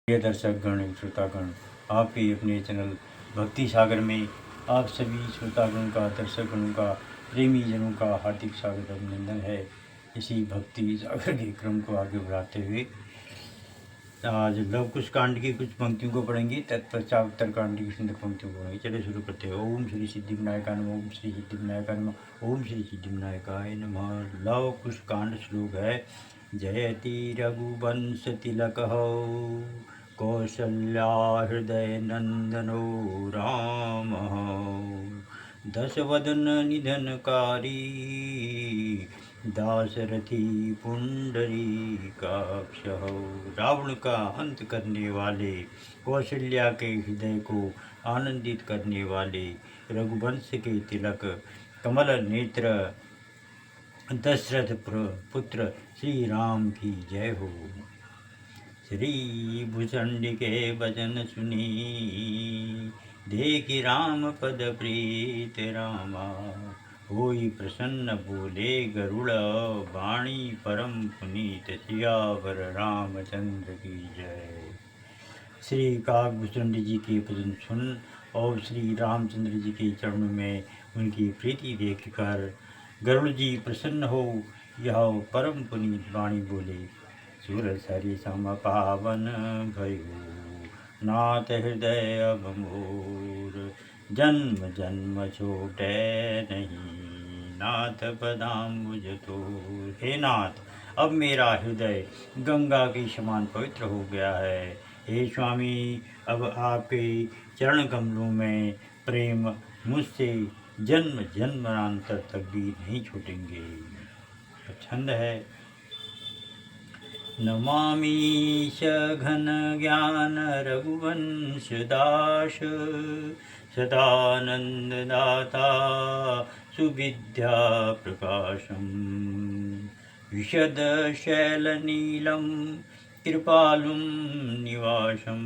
प्रिय दर्शकगण एवं श्रोतागण, आपके अपने चैनल भक्ति सागर में आप सभी श्रोतागण का, दर्शकगणों का, प्रेमी जनों का हार्दिक स्वागत अभिनंदन है। इसी भक्ति सागर के क्रम को आगे बढ़ाते हुए आज लव कुश कांड की कुछ पंक्तियों को पढ़ेंगे, तत्पश्चात उत्तर कांड की सुंदर पंक्तियों को पढ़ेंगे। चलिए शुरू करते हैं। ओम श्री सिद्धि विनायकाय नमः, ओम श्री सिद्धि विनायकाय नमः, ओम श्री सिद्धि विनायकाय नमः। लव कुश कांड श्लोक है। जयति रघुवंश तिलक कौशल्या हृदय नंदनो राम, दशवदन निधनकारी दाशरथी पुंडरी काक्ष। रावण का अंत करने वाले, कौशल्या के हृदय को आनंदित करने वाले, रघुवंश के तिलक, कमल नेत्र दशरथ पुत्र श्री राम की जय हो। श्री भुचंडी के वचन सुनी, देखी राम पद प्रीत रामा। होई प्रसन्न बोले गरुड़, वाणी परम पुनीत, सियावर रामचंद्र की जय। श्री काकभूषुंडी जी के भजन सुन और श्री रामचंद्र जी के चरणों में उनकी प्रीति देखकर गरुड़ जी प्रसन्न हो यह परम पुनीत वाणी बोले। सुर सरि सम पावन भयो, नाथ हृदय अब मोर। जन्म जन्म छोटे नहीं, नाथ पदाम्बुज तोर। हे नाथ, अब मेरा हृदय गंगा के समान पवित्र हो गया है। हे स्वामी, अब आपके चरण कमलों में प्रेम मुझसे जन्म जन्मांतर तक भी नहीं छूटेंगे। छंद है। नमामि घन ज्ञान रघुवंश दास, सदानंददाता सुविद्या प्रकाशम। विशद शैलनीलम कृपालुं निवासम,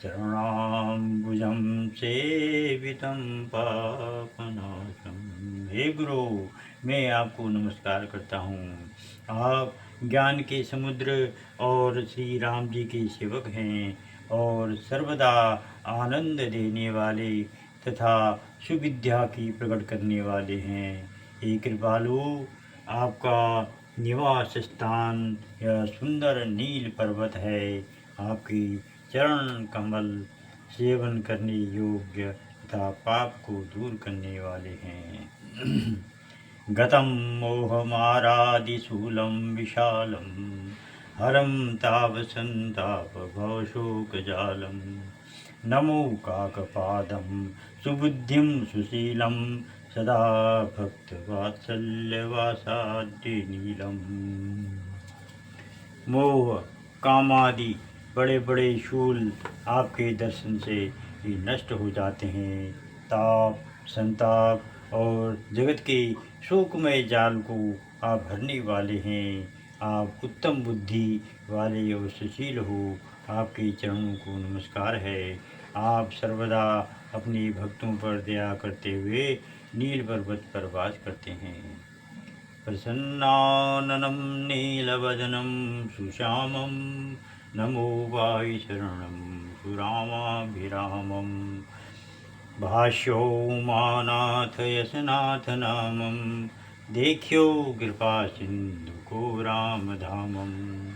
चरणाम्बुजं सेवितं पापनाशम। हे गुरु, मैं आपको नमस्कार करता हूँ। आप ज्ञान के समुद्र और श्री राम जी के सेवक हैं और सर्वदा आनंद देने वाले तथा सुविद्या की प्रकट करने वाले हैं। हे कृपालु, आपका निवास स्थान यह सुंदर नील पर्वत है। आपकी चरण कमल सेवन करने योग्य तथा पाप को दूर करने वाले हैं। गतं मोहमारादिशूलं विशालं, हरं तापसन्तापभवशोकजालं। नमो काकपादं सुबुद्धिं सुशीलं, सदा भक्तवात्सल्यवासाद्यनीलम्। मोह कामादि बड़े बड़े शूल आपके दर्शन से ही नष्ट हो जाते हैं। ताप संताप और जगत के शोकमय जाल को आप भरने वाले हैं। आप उत्तम बुद्धि वाले और सुशील हो। आपके चरणों को नमस्कार है। आप सर्वदा अपने भक्तों पर दया करते हुए नील पर्वत पर वास करते हैं। प्रसन्नाननं नीलवदनं सुश्यामं, नमो वायुशरणं सुरामाभिरामम्। भाष्यो मानाथ यशनाथ नामं, देखियो कृपा सिंधु को राम धामम।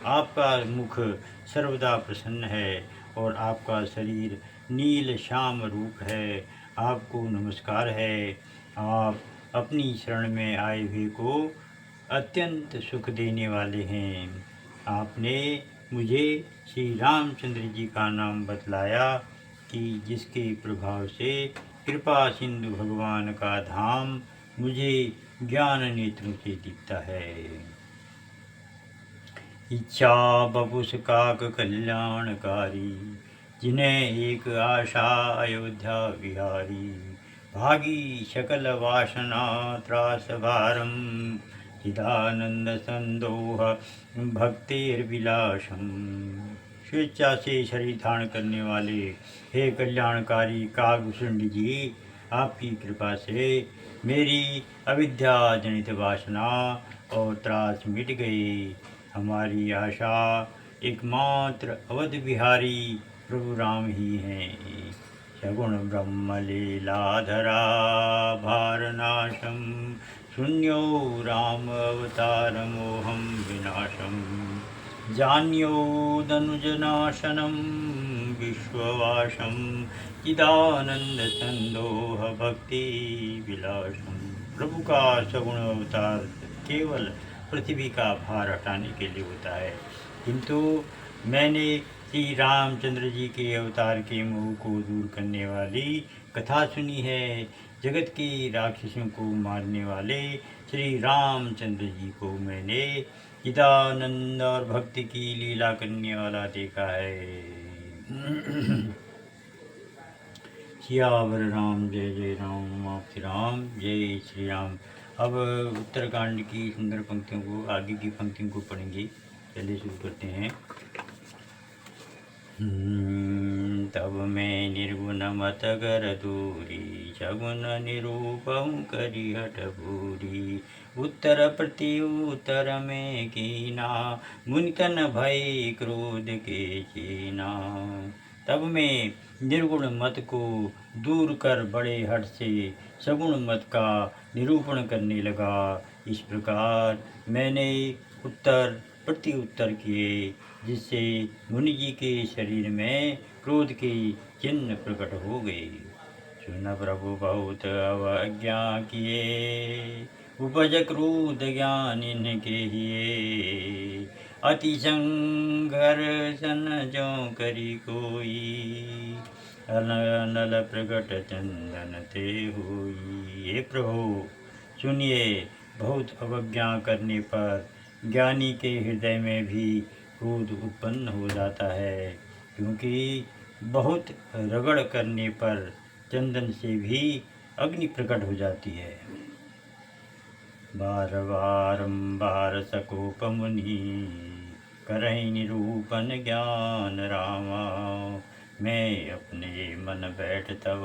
आपका मुख सर्वदा प्रसन्न है और आपका शरीर नील श्याम रूप है। आपको नमस्कार है। आप अपनी शरण में आए हुए को अत्यंत सुख देने वाले हैं। आपने मुझे श्री रामचंद्र जी का नाम बतलाया कि जिसके प्रभाव से कृपा सिंधु भगवान का धाम मुझे ज्ञान नेत्रों से दिखता है। इच्छा बपुष काक कल्याणकारी, जिन्हें एक आशा अयोध्या विहारी। भागी सकल वासना त्रास भारम, चिदानंद संदोह भक्तेर्विलासम। स्वेच्छा से शरीर धारण करने वाले हे कल्याणकारी काकभूषुंडी जी, आपकी कृपा से मेरी अविद्या जनित वासना और त्रास मिट गई। हमारी आशा एकमात्र अवध बिहारी प्रभु राम ही हैं। सगुण ब्रह्म लीलाधरा भारनाशम शून्यो राम अवतार मोहम विनाशम जान्यो दनुजनाशनम विश्ववासम चिदानंद संदोह भक्ति विलासम। प्रभु का सगुण अवतार केवल पृथ्वी का भार हटाने के लिए होता है, किंतु मैंने श्री रामचंद्र जी के अवतार के मोह को दूर करने वाली कथा सुनी है। जगत के राक्षसों को मारने वाले श्री रामचंद्र जी को मैंने चिदानंद और भक्ति की लीला करने वाला देखा है। सियावर राम जय जय राम, आपके राम जय श्री राम। अब उत्तरकांड की सुंदर पंक्तियों को, आगे की पंक्तियों को पढ़ेंगे। चलिए शुरू करते हैं। तब मैं निर्गुण मत कर दूरी, सगुण निरूपहु करी हठ भूरी। उत्तर प्रति उत्तर में कीना, मुनितन भय क्रोध के चीना। तब मैं निर्गुण मत को दूर कर बड़े हठ से सगुण मत का निरूपण करने लगा। इस प्रकार मैंने उत्तर प्रति उत्तर किए, जिससे मुनि जी के शरीर में क्रोध के चिन्ह प्रकट हो गए। सुन प्रभु बहुत अवज्ञा किए, उपज क्रोध ज्ञान इनके हिए। अति संघर्षण जो करी कोई, अनल प्रकट चंदन ते हुई। हे प्रभु सुनिए, बहुत अवज्ञा करने पर ज्ञानी के हृदय में भी क्रोध उत्पन्न हो जाता है, क्योंकि बहुत रगड़ करने पर चंदन से भी अग्नि प्रकट हो जाती है। बार बारंबार सकोप मुनि, करहि निरूपण ज्ञान रामा। मैं अपने मन बैठ तब,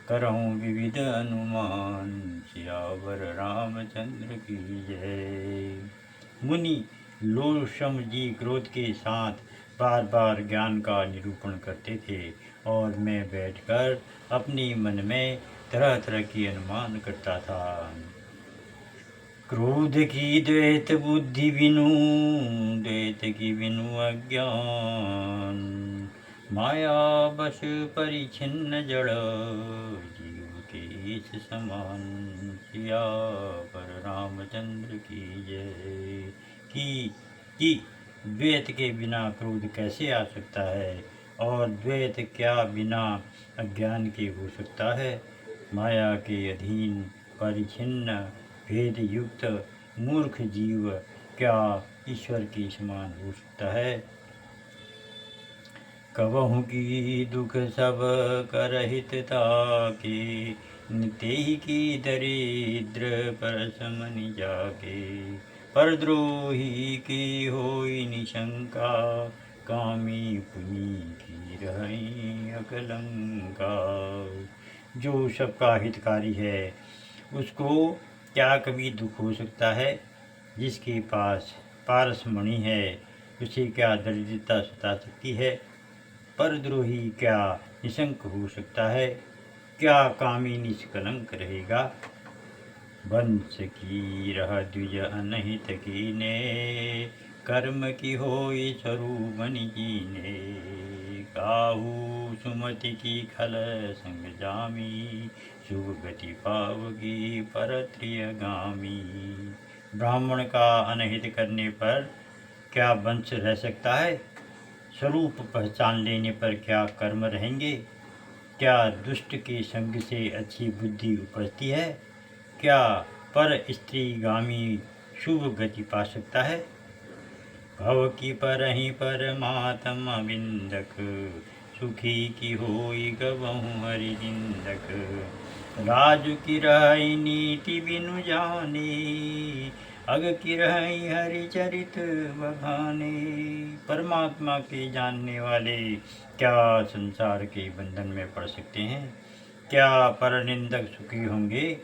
करहूँ विविध अनुमान। सियावर रामचंद्र की जय। मुनि लोशम जी क्रोध के साथ बार बार ज्ञान का निरूपण करते थे, और मैं बैठकर अपने मन में तरह तरह की अनुमान करता था। क्रोध की द्वैत बुद्धि बिनु, द्वैत की बिनु अज्ञान। माया बस परिच्छिन्न जड़, जीव के इस समान। सियावर रामचंद्र की जय। कि द्वैत के बिना क्रोध कैसे आ सकता है, और द्वैत क्या बिना अज्ञान के हो सकता है। माया के अधीन परिच्छिन्न भेद युक्त मूर्ख जीव क्या ईश्वर के समान हो सकता है। कबहु की दुख सब करहित ताके, तेहि की दरिद्र परसमनि जाके। परद्रोही की होई निशंका, कामी पुनि की रही अकलंका। जो सबका हितकारी है, उसको क्या कभी दुख हो सकता है। जिसके पास पारसमणि है, उसे क्या दरिद्रता सता सकती है। परद्रोही क्या निशंक हो सकता है, क्या कामी निष्कलंक रहेगा। वंश की रह द्विज अनहित कीने, कर्म की होई स्वरूप बनि कीने। काहू सुमति की खल संग जामी, शुभ गति पावगी परत्रियगामी। ब्राह्मण का अनहित करने पर क्या वंश रह सकता है। स्वरूप पहचान लेने पर क्या कर्म रहेंगे। क्या दुष्ट के संग से अच्छी बुद्धि उपजती है। क्या पर स्त्रीगामी शुभ गति पा सकता है। भव की परहि परमात्मा बिंदक, सुखी की होई गवहु हरि निंदक। राजु की रही नीति बिनु जाने, अग की रही हरि चरित बखाने। परमात्मा के जानने वाले क्या संसार के बंधन में पड़ सकते हैं। क्या पर निंदक सुखी होंगे।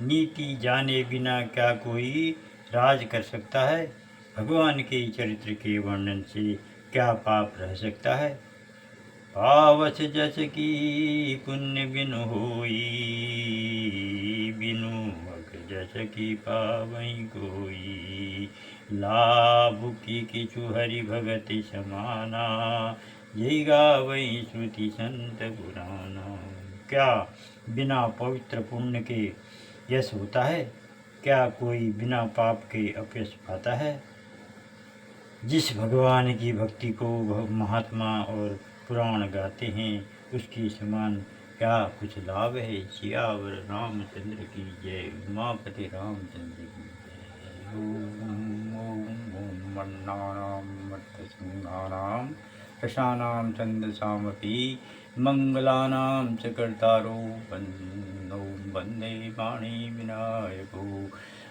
नीति जाने बिना क्या कोई राज कर सकता है। भगवान के चरित्र के वर्णन से क्या पाप रह सकता है। पावस जस की पुण्य बिनु होई, बिनु अग जस की पावई कोई। लाभ की किछु हरि भगति समाना, यही गावई श्रुति संत पुराना। क्या बिना पवित्र पुण्य के यश होता है? क्या कोई बिना पाप के अपयश पाता है? जिस भगवान की भक्ति को महात्मा और पुराण गाते हैं, उसके समान क्या कुछ लाभ है। सियावर रामचंद्र की जय। उमापति रामचंद्र की जय। ओम ओम ओम मन्नानां मत्तसिंहानां रसानां छन्दसामपि मङ्गलानां च कर्तारो वन्दे पाणि विनायको।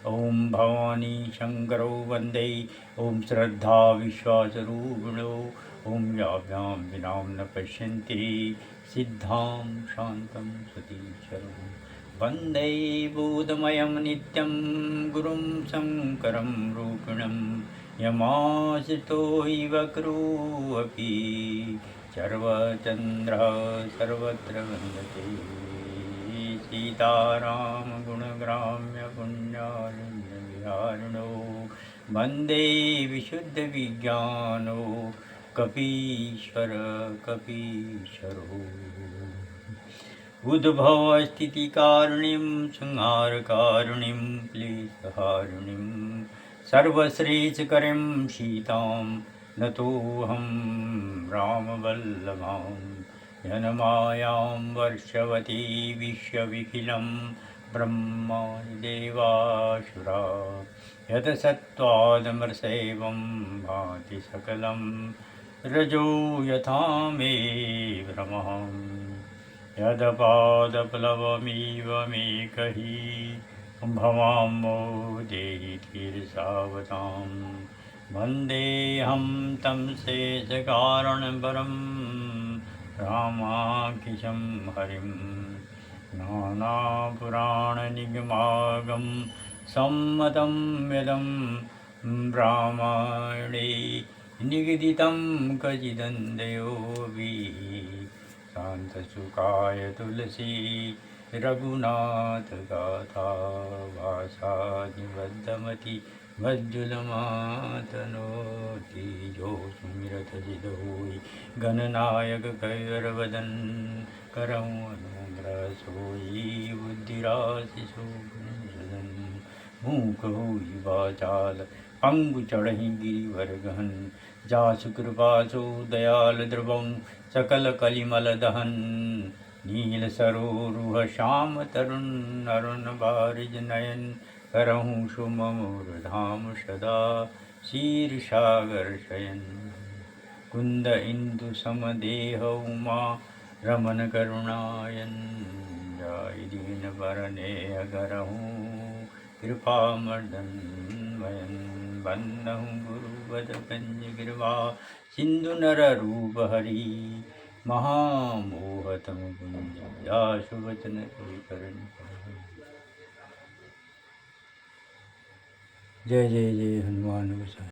ओम भवानी शंकरो वंदे। ओम श्रद्धा विश्वासरूपिणो। ओम याभ्यां विनां न पश्यन्ति सिद्धां शान्तं सतीश्वरं। वन्दे बोधमयं नित्यं गुरुं शङ्करं रूपिणं। यमाश्रितो हि वक्रोऽपि सर्वचन्द्रः सर्वत्र वन्दते। सीताराम गुणग्राम्य पुण्यारण्य विहारिणो। वन्दे विशुद्धविज्ञानो कपीश्वर कपीश्वरो। उद्भवस्थितिकारिणीं संहारकारिणीं क्लेशहारिणीं सर्वश्रेष्ठकरीं सीतां नतोऽहं रामवल्लभां। यन्मायां वर्षवती विश्वविखिलं ब्रह्माणि देवासुरा। यत्सत्त्वादमृषैवं भाति सकलं रजो यथा मे भ्रमः। यदपादप्लवमिव मे कहि भवामो देहि तीर्षावतां। वन्देऽहं तं शेषकारणवरं रामाखिलं हरिं। नानापुराणनिगमागं सम्मतं यदं ब्राह्मणे निगदितं कचिदन्धयोऽपि। शान्तशुकाय तुलसी रघुनाथगाथा भाषादिबद्धमति मज्जुलमातनोति। जो सुमिरत जिदोई गणनायक कैरवदन करऊँ अनुग्रह सोई। बुद्धिराशि शोभन मूक होई वाचाल पंगु चढ़हि गिरिवर गहन। जासु कृपासु दयाल द्रवं सकल कलिमल दहन। नील सरोरुह श्याम तरुण अरुण बारिज नयन। करहूँ सुमधुर धाम सदा क्षीरसागर शयन। कुंद इंदु समदेह उमा रमन करुणायन। जाय दीन बरने अगरहूँ कृपा मर्दन वयन। बंदहूँ गुरुपद कंज गिरवा सिंधु नर रूप हरि। महामोहतम कुंज जासु वचन करण। जय जय जय हनुमान गोसाई।